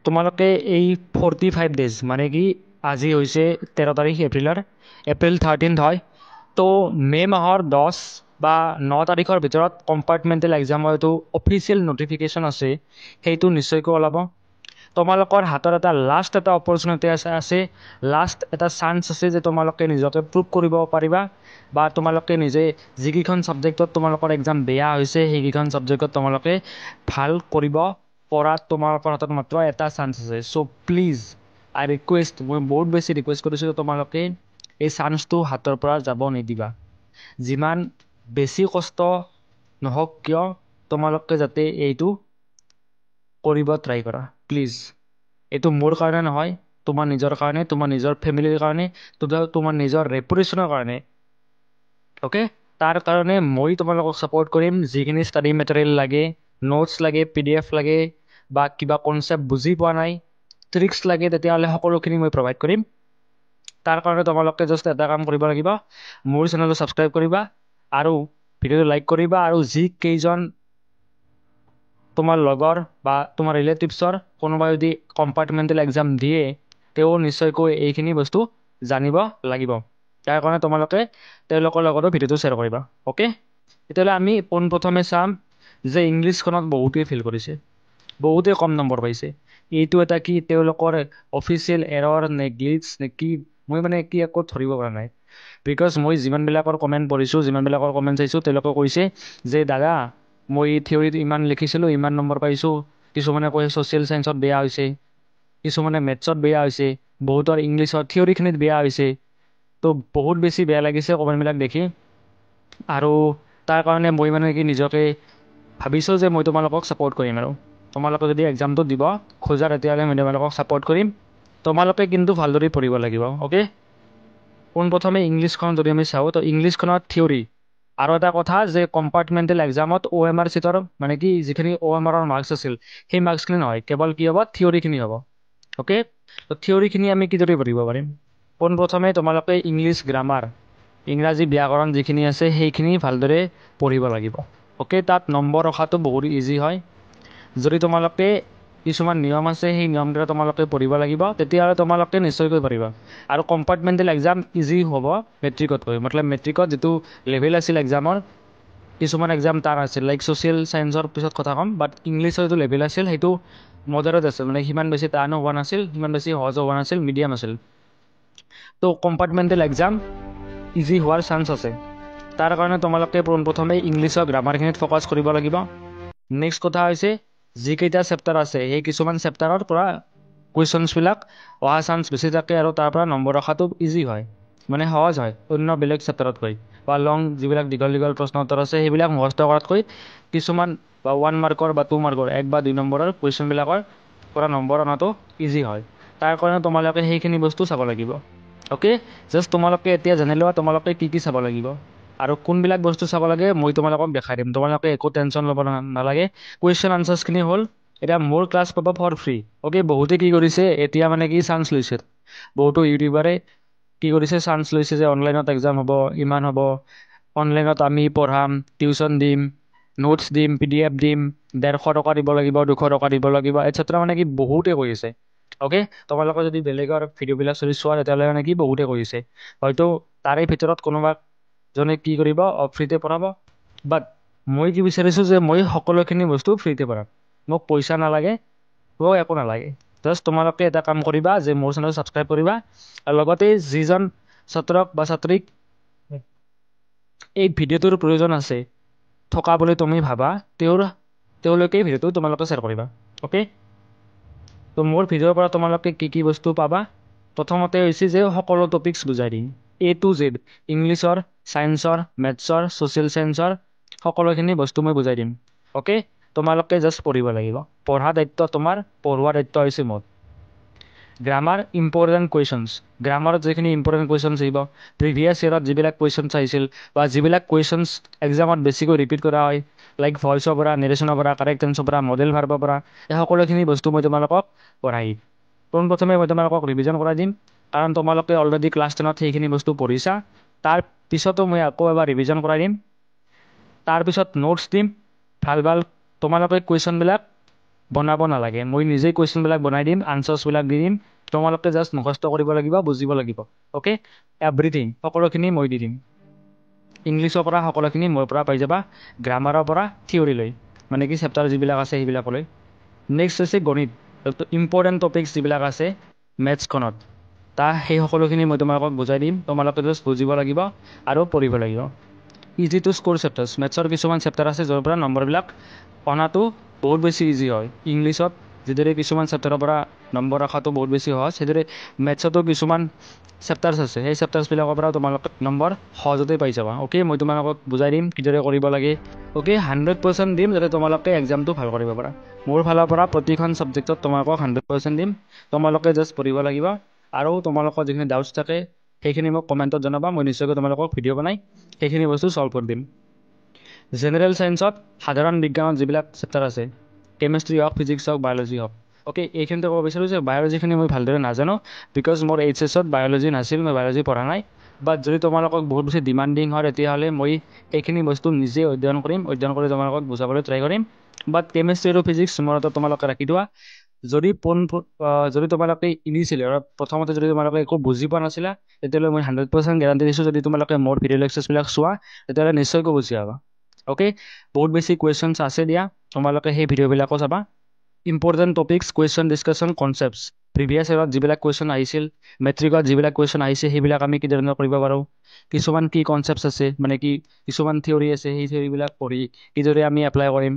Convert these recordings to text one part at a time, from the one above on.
তোমালোকে এই 45 ডেজ মানে কি আজি হৈছে 13 তাৰিখ এপ্ৰিল 13 হয়। তো মে' মাহৰ 10 বা 9 তাৰিখৰ ভিতৰত কম্পাৰ্টমেণ্টেল এক্সামৰ এইটো অফিচিয়েল নটিফিকেশ্যন আছে, সেইটো নিশ্চয়কৈ ওলাব। তোমালোকৰ হাতত এটা লাষ্ট এটা অপৰচুনিটি আছে, লাষ্ট এটা চান্স আছে যে তোমালোকে নিজকে প্ৰুভ কৰিব পাৰিবা, বা তোমালোকে নিজে যিকেইখন ছাবজেক্টত তোমালোকৰ এক্সাম বেয়া হৈছে সেইকেইখন ছাবজেক্টত তোমালোকে ভাল কৰিব পৰাত তোমালোকৰ হাতত মাত্ৰ এটা চান্স আছে। চ' প্লিজ আই ৰিকুৱেষ্ট, মই বহুত বেছি ৰিকুৱেষ্ট কৰিছোঁ তোমালোকে এই চান্সটো হাতৰ পৰা যাব নিদিবা। যিমান বেছি কষ্ট নহওক কিয় তোমালোকে যাতে এইটো কৰিব ট্ৰাই কৰা প্লিজ। এইটো মোৰ কাৰণে নহয়, তোমাৰ নিজৰ কাৰণে, তোমাৰ নিজৰ ফেমিলিৰ কাৰণে, তোমাৰ নিজৰ ৰেপুটেশ্যনৰ কাৰণে। অ'কে, তাৰ কাৰণে মই তোমালোকক ছাপোৰ্ট কৰিম। যিখিনি ষ্টাডি মেটেৰিয়েল লাগে, নোটছ লাগে, PDF লাগে, বা কিবা কনচেপ্ট বুজি পোৱা নাই, ট্ৰিক্স লাগে, তেতিয়াহ'লে সকলোখিনি মই প্ৰভাইড কৰিম। তাৰ কাৰণে তোমালোকে জাষ্ট এটা কাম কৰিব লাগিব, মোৰ চেনেলটো ছাবস্ক্ৰাইব কৰিবা আৰু ভিডিঅ'টো লাইক কৰিবা, আৰু যিকেইজন তোমাৰ লগৰ বা তোমাৰ ৰিলেটিভছৰ কোনোবাই যদি কম্পাৰ্টমেণ্টেল এক্সাম দিয়ে, তেওঁ নিশ্চয়কৈ এইখিনি বস্তু জানিব লাগিব। তাৰ কাৰণে তোমালোকে তেওঁলোকৰ লগতো ভিডিঅ'টো শ্বেয়াৰ কৰিবা। অ'কে, তেতিয়াহ'লে আমি পোনপ্ৰথমে চাম যে ইংলিছখনত বহুতেই ফেইল কৰিছে, বহুতেই কম নম্বৰ পাইছে। এইটো এটা কি তেওঁলোকৰ অফিচিয়েল এৰৰ নে গ্লিটছ নে কি, মই মানে কি একো ধৰিব পৰা নাই। বিকজ মই যিমানবিলাকৰ কমেণ্ট পঢ়িছোঁ, যিমানবিলাকৰ কমেণ্ট চাইছোঁ, তেওঁলোকে কৈছে যে দাদা মই থিয়ৰীত ইমান লিখিছিলোঁ, ইমান নম্বৰ পাইছোঁ। কিছুমানে কয় ছ'চিয়েল ছায়েন্সত বেয়া হৈছে, কিছুমানে মেথছত বেয়া হৈছে, বহুতৰ ইংলিছত থিয়ৰীখিনিত বেয়া হৈছে। তো বহুত বেছি বেয়া লাগিছে কমেণ্টবিলাক দেখি, আৰু তাৰ কাৰণে মই মানে কি নিজকে ভাবিছোঁ যে মই তোমালোকক ছাপোৰ্ট কৰিম। আৰু তোমালোকে যদি এক্সামটো দিব খোজা তেতিয়াহ'লে মই তোমালোকক ছাপোৰ্ট কৰিম। তোমালোকে কিন্তু ভালদৰে পঢ়িব লাগিব। অ'কে, পোনপ্ৰথমে ইংলিছখন যদি আমি চাওঁ, তো ইংলিছখনত থিয়ৰী। আৰু এটা কথা যে কম্পাৰ্টমেণ্টেল এক্সামত OMR চিটৰ মানে কি যিখিনি OMRৰ মাৰ্কছ আছিল সেই মাৰ্কছখিনি নহয়, কেৱল কি হ'ব থিয়ৰীখিনি হ'ব। অ'কে, তো থিয়ৰীখিনি আমি কিদৰে পঢ়িব পাৰিম? পোনপ্ৰথমে তোমালোকে ইংলিছ গ্ৰামাৰ, ইংৰাজী ব্যাকৰণ যিখিনি আছে সেইখিনি ভালদৰে পঢ়িব লাগিব। অ'কে, তাত নম্বৰ ৰখাটো বহুত ইজি হয়। যদি তোমালোকে কিছুমান নিয়ম আছে সেই নিয়মকেইটা তোমালোকে পঢ়িব লাগিব, তেতিয়াহ'লে তোমালোকে নিশ্চয়কৈ পাৰিবা। আৰু কম্পাৰ্টমেণ্টেল এক্সাম ইজি হ'ব মেট্ৰিকতকৈ। মতলব মেট্ৰিকত যিটো লেভেল আছিল এক্সামৰ, কিছুমান এক্সাম টান আছিল, লাইক ছ'চিয়েল ছায়েন্সৰ পিছত কথা ক'ম, বাট ইংলিছৰ যিটো লেভেল আছিল সেইটো মডাৰেট আছিল, মানে সিমান বেছি টানো হোৱা নাছিল, সিমান বেছি সহজো হোৱা নাছিল, মিডিয়াম আছিল। তো কম্পাৰ্টমেণ্টেল এক্সাম ইজি হোৱাৰ চান্স আছে। তাৰ কাৰণে তোমালোকে পোনপ্ৰথমে ইংলিছৰ গ্ৰামাৰখিনিত ফ'কাছ কৰিব লাগিব। নেক্সট কথা হৈছে যিকেইটা চেপ্টাৰ আছে সেই কিছুমান চেপ্টাৰৰ পৰা কুৱেশ্যনছবিলাক অহা চান্স বেছি থাকে, আৰু তাৰ পৰা নম্বৰ ৰখাটো ইজি হয়, মানে সহজ হয় অন্য বেলেগ চেপ্টাৰতকৈ। বা লং যিবিলাক দীঘল দীঘল প্ৰশ্ন উত্তৰ আছে সেইবিলাক মুখস্থ কৰাতকৈ কিছুমান বা 1 মাৰ্কৰ বা 2 মাৰ্কৰ 1 বা 2 নম্বৰৰ কুৱেশ্যনবিলাকৰ পৰা নম্বৰ অনাটো ইজি হয়। তাৰ কাৰণে তোমালোকে সেইখিনি বস্তু চাব লাগিব। অ'কে, জাষ্ট তোমালোকে এতিয়া জানি লোৱা তোমালোকে কি কি চাব লাগিব, আৰু কোনবিলাক বস্তু চাব লাগে মই তোমালোকক দেখাই দিম। তোমালোকে একো টেনশ্যন ল'ব নালাগে। কুৱেশ্যন আনচাৰ্ছখিনি হ'ল এতিয়া মোৰ ক্লাছ পাব ফৰ ফ্ৰী। অ'কে, বহুতে কি কৰিছে এতিয়া মানে কি চান্স লৈছে, বহুতো ইউটিউবাৰে কি কৰিছে চান্স লৈছে যে অনলাইনত এক্সাম হ'ব, ইমান হ'ব, অনলাইনত আমি পঢ়াম, টিউশ্যন দিম, নোটছ দিম, PDF দিম, 150 টকা দিব লাগিব, 200 টকা দিব লাগিব, এটচেট্ৰা, মানে কি বহুতে কৈ আছে। অ'কে, তোমালোকে যদি বেলেগৰ ভিডিঅ'বিলাক যদি চোৱা তেতিয়াহ'লে মানে কি বহুতে কৰিছে, হয়তো তাৰে ভিতৰত কোনোবা জনে কি কৰিব ফ্ৰীতে পঢ়াব। বাট মই কি বিচাৰিছোঁ যে মই সকলোখিনি বস্তু ফ্ৰীতে পঢ়াম, মোক পইচা নালাগে, মোক একো নালাগে। জাষ্ট তোমালোকে এটা কাম কৰিবা যে মোৰ চেনেল ছাবস্ক্ৰাইব কৰিবা, আৰু লগতে যিজন ছাত্ৰক বা ছাত্ৰীক এই ভিডিঅ'টোৰ প্ৰয়োজন আছে থকা বুলি তুমি ভাবা, তেওঁলোকে ভিডিঅ'টো তোমালোকে শ্বেয়াৰ কৰিবা। অ'কে, তো মোৰ ভিডিঅ'ৰ পৰা তোমালোকে কি কি বস্তু পাবা, প্ৰথমতে হৈছে যে সকলো টপিকছ বুজাই দিম, A to Z, ইংলিছৰ, ছায়েন্সৰ, মেথছৰ, ছ'চিয়েল ছায়েন্সৰ সকলোখিনি বস্তু মই বুজাই দিম। অ'কে, তোমালোকে জাষ্ট পঢ়িব লাগিব। পঢ়া দায়িত্ব তোমাৰ, পঢ়োৱা দায়িত্ব হৈছে মোৰ। গ্ৰামাৰ ইম্পৰ্টেণ্ট কুৱেশ্যনছ, গ্ৰামাৰত যিখিনি ইম্পৰ্টেণ্ট কুৱেশ্যনছ আহিব, প্ৰিভিয়াছ ইয়েৰত যিবিলাক কুৱেশ্যনছ আহিছিল বা যিবিলাক কুৱেশ্যনছ এক্সামত বেছিকৈ ৰিপিট কৰা হয়, লাইক ভইচৰ পৰা, নেৰেশ্যনৰ পৰা, কাৰেক্ট টেন্সৰ পৰা, মডেল ভাৰ্বৰ পৰা, এই সকলোখিনি বস্তু মই তোমালোকক পঢ়াই দিম। পোনপ্ৰথমে মই তোমালোকক ৰিভিজন কৰাই দিম, কাৰণ তোমালোকে অলৰেডি ক্লাছ 10ত সেইখিনি বস্তু পঢ়িছা। তাৰ পিছতো মই আকৌ এবাৰ ৰিভিজন কৰাই দিম। তাৰপিছত নোটছ দিম, ভাল ভাল তোমালোকে কুৱেশ্যনবিলাক বনাব নালাগে মই নিজেই কুৱেশ্যনবিলাক বনাই দিম আনচাৰ্ছবিলাক দি দিম তোমালোকে জাষ্ট মুখস্থ কৰিব লাগিব বুজিব লাগিব অ'কে এভৰিথিং সকলোখিনি মই দি দিম ইংলিছৰ পৰা সকলোখিনি মোৰ পৰা পাই যাবা গ্ৰামাৰৰ পৰা থিয়ৰীলৈ মানে কি চেপ্টাৰ যিবিলাক আছে সেইবিলাকলৈ নেক্সট হৈছে গণিত ইম্পৰ্টেণ্ট টপিকছ যিবিলাক আছে মেথছখনত সেই সকলোখিনি মই তোমালোকক বুজাই দিম তোমালোকে জাষ্ট বুজিব লাগিব আৰু পঢ়িব লাগিব ইজি টু স্ক'ৰ চেপ্টাৰ্ছ মেথছৰ কিছুমান চেপ্টাৰ আছে য'ৰ পৰা নম্বৰবিলাক অনাটো বহুত বেছি ইজি হয় ইংলিছত যিদৰে কিছুমান চেপ্টাৰৰ পৰা নম্বৰ ৰখাটো বহুত বেছি সহজ সেইদৰে মেথছতো কিছুমান চেপ্টাৰ্ছ আছে সেই চেপ্টাৰ্ছবিলাকৰ পৰা তোমালোকে নম্বৰ সহজতে পাই যাবা অ'কে মই তোমালোকক বুজাই দিম কিদৰে কৰিব লাগে অ'কে 100% দিম যাতে তোমালোকে এক্সামটো ভাল কৰিব পাৰা মোৰ ফালৰ পৰা প্ৰতিখন ছাবজেক্টত তোমালোকক 100% দিম তোমালোকে জাষ্ট পঢ়িব লাগিব আৰু তোমালোকৰ যিখিনি ডাউটছ থাকে সেইখিনি মোক কমেণ্টত জনাবা মই নিশ্চয়কৈ তোমালোকক ভিডিঅ' বনাই সেইখিনি বস্তু ছল্ভ কৰি দিম জেনেৰেল ছায়েন্সত সাধাৰণ বিজ্ঞানত যিবিলাক চেপ্টাৰ আছে কেমেষ্ট্ৰি হওক ফিজিক্স হওক বায়'লজি হওক অ'কে এইখিনিতে ক'ব বিচাৰোঁ যে বায়'লজিখিনি মই ভালদৰে নাজানো বিকজ মোৰ এইচএছত বায়'লজি নাছিল মই বায়'লজি পঢ়া নাই বাট যদি তোমালোকক বহুত বেছি ডিমাণ্ডিং হয় তেতিয়াহ'লে মই এইখিনি বস্তু নিজে অধ্যয়ন কৰিম অধ্যয়ন কৰি তোমালোকক বুজাবলৈ ট্ৰাই কৰিম বাট কেমেষ্ট্ৰি আৰু ফিজিক্স মূৰত তোমালোকে ৰাখি থোৱা যদি তোমালোকে ইনিচিয়েলি প্ৰথমতে যদি তোমালোকে একো বুজি পোৱা নাছিলা তেতিয়াহ'লে মই 100% গেৰাণ্টি দিছোঁ যদি তোমালোকে মোৰ ভিডিঅ' লেকচাৰ্ছবিলাক চোৱা তেতিয়াহ'লে নিশ্চয়কৈ বুজি পাবা অ'কে বহুত বেছি কুৱেশ্যনছ আছে দিয়া তোমালোকে সেই ভিডিঅ'বিলাকো চাবা important topics question discussion concepts previous ইয়েৰত যিবিলাক কুৱেশ্যন আহিছিল মেট্ৰিকত যিবিলাক কুৱেশ্যন আহিছে সেইবিলাক আমি কিধৰণে কৰিব পাৰোঁ কিছুমান কি কনচেপ্টছ আছে মানে কি কিছুমান থিয়ৰী আছে সেই থিয়ৰীবিলাক পঢ়ি কিদৰে আমি এপ্লাই কৰিম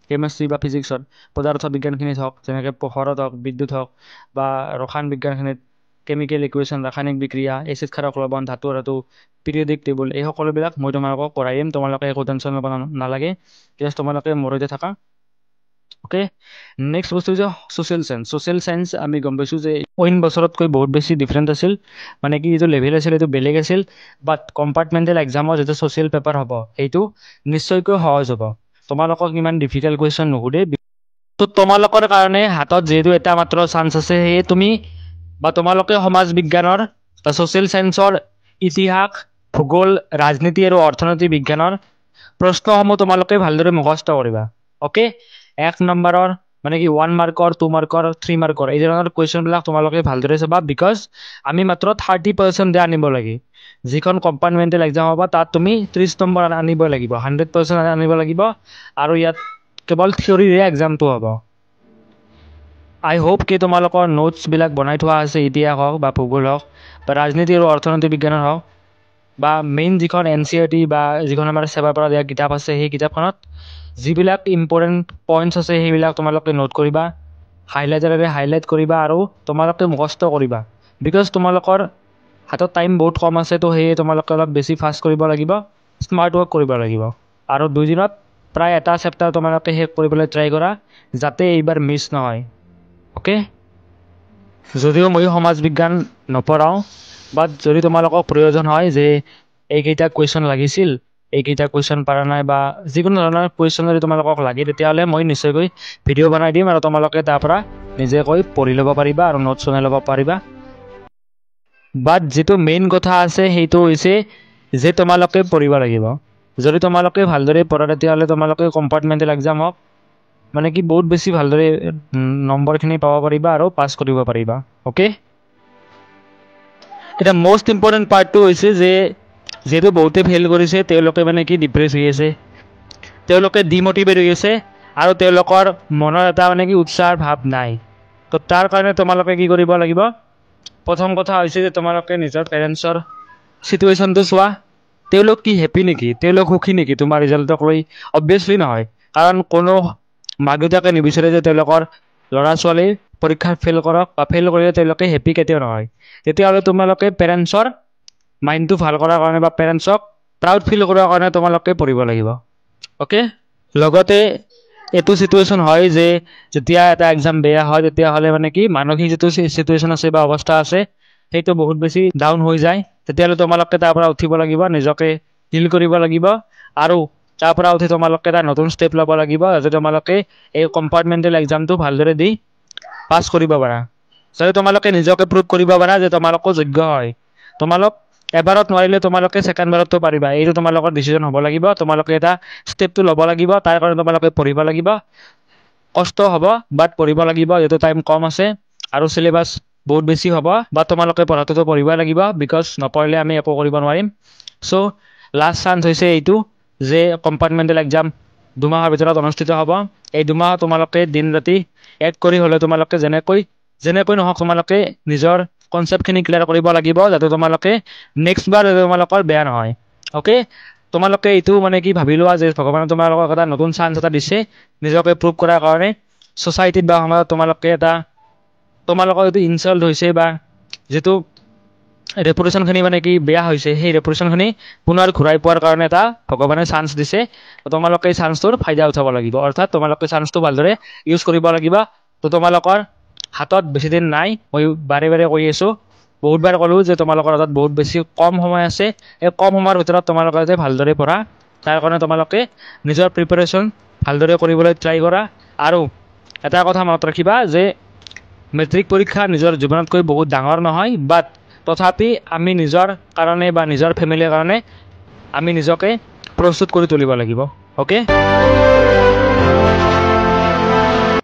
কেমেষ্ট্ৰি বা ফিজিক্সত পদাৰ্থ বিজ্ঞানখিনিত হওক যেনেকৈ পোহৰত হওক বিদ্যুৎ হওক বা ৰসায়ন বিজ্ঞানখিনিত কেমিকেল ইকুৱেশ্যন ৰাসায়নিক বিক্ৰিয়া এচিড ক্ষাৰক লৱণ ধাতু পিৰিয়ডিক টেবুল এই সকলোবিলাক মই তোমালোকক পঢ়াই দিম তোমালোকে একো টেনশ্যন ল'ব নালাগে জাষ্ট তোমালোকে মোৰ সৈতে থাকা অ'কে নেক্সট বস্তু হৈছে ছ'চিয়েল চায়েন্স আমি গম পাইছোঁ যে অইন বছৰতকৈ বহুত বেছি ডিফাৰেণ্ট আছিল মানে কি যিটো লেভেল আছিল সেইটো বেলেগ আছিল বাট কম্পাৰ্টমেণ্টেল এক্সামৰ যিটো ছ'চিয়েল পেপাৰ হ'ব সেইটো নিশ্চয়কৈ সহজ হ'ব তোমালোকক ইমান ডিফিকাল্ট কুৱেশ্যন নুসুধে তো তোমালোকৰ কাৰণে হাতত যিহেতু এটা মাত্ৰ চান্স আছে সেয়ে তুমি বা তোমালোকে সমাজ বিজ্ঞানৰ বা ছ'চিয়েল চায়েন্সৰ ইতিহাস ভূগোল ৰাজনীতি আৰু অৰ্থনীতি বিজ্ঞানৰ প্ৰশ্নসমূহ তোমালোকে ভালদৰে মুখস্থ কৰিবা অ'কে 1 নম্বৰৰ মানে কি 1 মাৰ্কৰ 2 মাৰ্কৰ 3 মাৰ্কৰ এই ধৰণৰ কুৱেশ্যনবিলাক তোমালোকে ভালদৰে চাবা বিকজ আমি মাত্ৰ 30% আনিব লাগে যিখন কম্পাৰ্টমেণ্টেল এক্সাম হ'ব তাত তুমি 30 নম্বৰ আনিব লাগিব 100% আনিব লাগিব আৰু ইয়াত কেৱল থিয়ৰীৰে এক্সামটো হ'ব আই হোপ কি তোমালোকৰ নোটছবিলাক বনাই থোৱা আছে ইতিহাস হওক বা ভূগোল হওক বা ৰাজনীতি আৰু অৰ্থনীতি বিজ্ঞানৰ হওক বা মেইন যিখন NCERT বা যিখন আমাৰ চেবাৰ পৰা দিয়া কিতাপ আছে সেই কিতাপখনত যিবিলাক ইম্পৰ্টেণ্ট পইণ্টছ আছে সেইবিলাক তোমালোকে নোট কৰিবা হাইলাইটাৰেৰে হাইলাইট কৰিবা আৰু তোমালোকে মুখস্থ কৰিবা বিকজ তোমালোকৰ হাতত টাইম বহুত কম আছে তো সেয়ে তোমালোকে অলপ বেছি ফাষ্ট কৰিব লাগিব স্মাৰ্ট ৱৰ্ক কৰিব লাগিব আৰু 2 দিনত প্ৰায় এটা চেপ্টাৰ তোমালোকে শেষ কৰিবলৈ ট্ৰাই কৰা যাতে এইবাৰ মিছ নহয় অ'কে যদিও মই সমাজ বিজ্ঞান নপঢ়াওঁ বাট যদি তোমালোকক প্ৰয়োজন হয় যে এইকেইটা কুৱেশ্যন লাগিছিল এইকেইটা কুৱেশ্যন পৰা নাই বা যিকোনো ধৰণৰ কুৱেশ্যন যদি তোমালোকক লাগে তেতিয়াহ'লে মই নিশ্চয়কৈ ভিডিঅ' বনাই দিম আৰু তোমালোকে তাৰ পৰা নিজেকৈ পঢ়ি ল'ব পাৰিবা আৰু নোটছ বনাই ল'ব পাৰিবা বাট যিটো মেইন কথা আছে সেইটো হৈছে যে তোমালোকে পঢ়িব লাগিব যদি তোমালোকে ভালদৰে পঢ়া তেতিয়াহ'লে তোমালোকে কম্পাৰ্টমেণ্টেল এক্সাম হওক মানে কি বহুত বেছি ভালদৰে নম্বৰখিনি পাব পাৰিবা আৰু পাছ কৰিব পাৰিবা অ'কে এটা মষ্ট ইম্পৰ্টেণ্ট পাৰ্টটো হৈছে যে যিহেতু বহুতে ফেইল কৰিছে তেওঁলোকে মানে কি ডিপ্ৰেছ হৈ আছে তেওঁলোকে ডিমটিভেট হৈ আছে আৰু তেওঁলোকৰ মনৰ এটা মানে কি উৎসাহৰ ভাৱ নাই তো তাৰ কাৰণে তোমালোকে কি কৰিব লাগিব প্ৰথম কথা হৈছে যে তোমালোকে নিজৰ পেৰেণ্টছৰ চিটুৱেশ্যনটো চোৱা তেওঁলোক কি হেপী নেকি তেওঁলোক সুখী নেকি তোমাৰ ৰিজাল্টক লৈ অবভিয়াছলি নহয় কাৰণ কোনো মাক দেউতাকে নিবিচাৰে যে তেওঁলোকৰ ল'ৰা ছোৱালী পৰীক্ষাত ফেইল কৰক বা ফেইল কৰিলে তেওঁলোকে হেপী কেতিয়াও নহয় তেতিয়াহ'লে তোমালোকে পেৰেণ্টছৰ মাইণ্ডটো ভাল কৰাৰ কাৰণে বা পেৰেণ্টছক প্ৰাউড ফিল কৰাৰ কাৰণে তোমালোকে পঢ়িব লাগিব অ'কে লগতে এইটো চিটুৱেশ্যন হয় যে যেতিয়া এটা এক্সাম বেয়া হয় তেতিয়াহ'লে মানে কি মানসিক যিটো চিটুৱেশ্যন আছে বা অৱস্থা আছে সেইটো বহুত বেছি ডাউন হৈ যায় তেতিয়াহ'লে তোমালোকে তাৰ পৰা উঠিব লাগিব নিজকে হিল কৰিব লাগিব আৰু তাৰ পৰা উঠি তোমালোকে এটা নতুন ষ্টেপ ল'ব লাগিব যাতে তোমালোকে এই কম্পাৰ্টমেণ্টেল এক্সামটো ভালদৰে দি পাছ কৰিব পাৰা যাতে তোমালোকে নিজকে প্ৰুভ কৰিব পাৰা যে তোমালোকো যোগ্য হয় তোমালোক এবাৰত নোৱাৰিলে তোমালোকে ছেকেণ্ড বাৰততো পাৰিবা এইটো তোমালোকৰ ডিচিজন হ'ব লাগিব তোমালোকে এটা ষ্টেপটো ল'ব লাগিব তাৰ কাৰণে তোমালোকে পঢ়িব লাগিব কষ্ট হ'ব বাট পঢ়িব লাগিব, যিহেতু টাইম কম আছে আৰু চিলেবাছ বহুত বেছি হ'ব, বা তোমালোকে পঢ়াটোতো পঢ়িবই লাগিব, বিকজ নপঢ়িলে আমি একো কৰিব নোৱাৰিম। চ' লাষ্ট চান্স হৈছে এইটো যে কম্পাৰ্টমেণ্টেল এক্সাম 2 মাহৰ ভিতৰত অনুষ্ঠিত হ'ব। এই 2 মাহ তোমালোকে দিন ৰাতি এড কৰি হ'লেও তোমালোকে যেনেকৈ নহওক তোমালোকে নিজৰ কনচেপ্টখিনি ক্লিয়াৰ কৰিব লাগিব, যাতে তোমালোকে নেক্সট বাৰ তোমালোকৰ বেয়া নহয়। অ'কে, তোমালোকে এইটো মানে কি ভাবি লোৱা যে ভগৱানে তোমালোকক এটা নতুন চান্স এটা দিছে নিজকে প্ৰুভ কৰাৰ কাৰণে। ছ'চাইটিত বা সমাজত তোমালোকৰ যিটো ইনচাল্ট হৈছে বা যিটো ৰেপুটেশ্যনখিনি মানে কি বেয়া হৈছে, সেই ৰেপুটেশ্যনখিনি পুনৰ ঘূৰাই পোৱাৰ কাৰণে এটা ভগৱানে চান্স দিছে। তোমালোকে এই চান্সটোৰ ফাইদা উঠাব লাগিব, অৰ্থাৎ তোমালোকে চান্সটো ভালদৰে ইউজ কৰিব লাগিব। তো তোমালোকৰ হাতত বেছি দিন নাই, মই বাৰে বাৰে কৈ আছোঁ, বহুতবাৰ ক'লোঁ যে তোমালোকৰ হাতত বহুত বেছি কম সময় আছে। এই কম সময়ৰ ভিতৰত তোমালোকে যাতে ভালদৰে পঢ়া, তাৰ কাৰণে তোমালোকে নিজৰ প্ৰিপাৰেশ্যন ভালদৰে কৰিবলৈ ট্ৰাই কৰা। আৰু এটা কথা মনত ৰাখিবা যে মেট্ৰিক পৰীক্ষা নিজৰ জীৱনতকৈ বহুত ডাঙৰ নহয়, বাট তথাপি আমি নিজৰ কাৰণে বা নিজৰ ফেমিলিৰ কাৰণে আমি নিজকে প্ৰস্তুত কৰি তুলিব লাগিব। অ'কে।